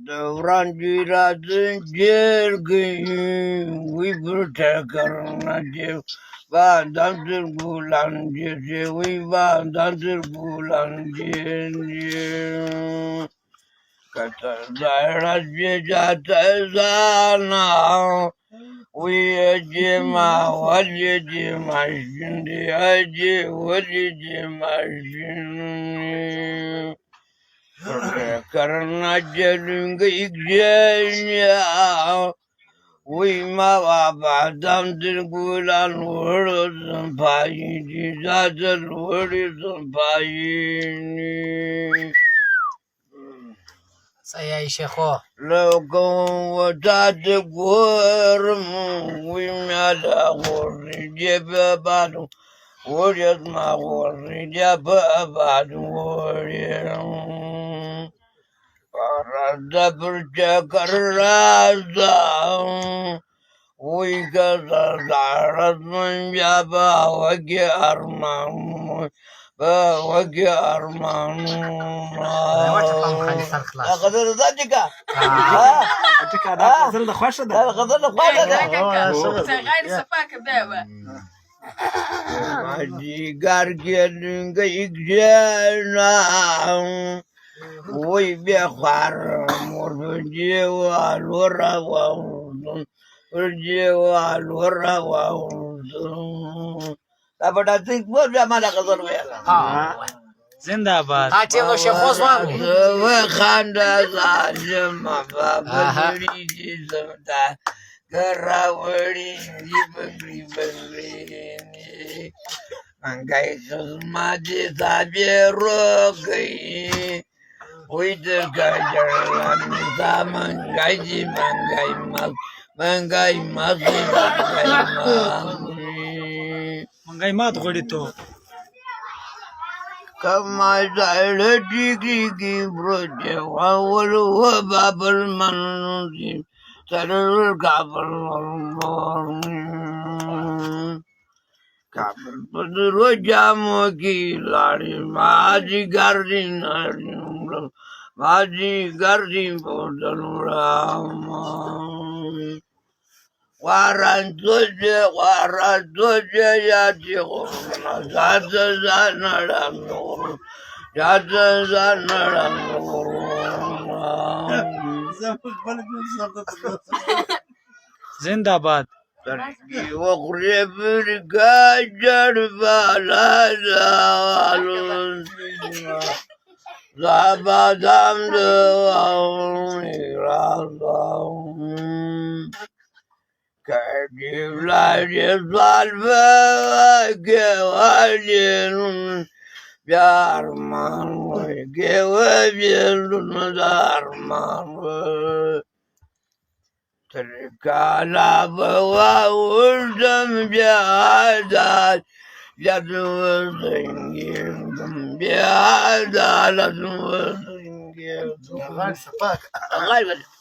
Devran ciratın cergin Vibur tekarına cev Vadandır bulan cev Vadandır bulan cev Katar cecate zana Uyacıma vacıcıma şimdi acı vacıcıma şimdi Karena jelung ikjanya Wima babadam dirgulan Wurudun payi Jizadal wurudun payi Saya Syekho. Lakum watati gurmu Wimada gurri jebabadu Wuriyat ma gurri jebabadu Wuriyat Rada bercakar rasa Wika darat menjaba Wagi arman Wagi arman Qadar tadi kah? أنتك هذا قدر الخواشة ده Qadar khwada غير صفاك بداوة Majigar gelin ikjana Uy biakhar murjiwa lurawa murjiwa lurawa Dapat atik buat mana kasar bela زنداباد Hati lo Syekho suami. Wa khanda zalim apa beri semta kerawali beri Manggai semadi sabirogi Wida gajaran zaman gaji manggai mas منغاي ما تقولي تو كما زال ديكي برجع وأول وباب المنزل سر الكعبر كعبر بدر وجاموكي لاري ماجي قردين ماجي قردين بودن رام Waran tuja ya tihona Zata zanarangur Zata zanarangur زنداباد Terki wakri bergajar balada Alun Zabadam doang Irazam Kadivlar zalve gevalin Yarman gevalin darman Terkala bawa uldum biadat Jadu zingir biadat Jadu zingir غير صفاك. Gayret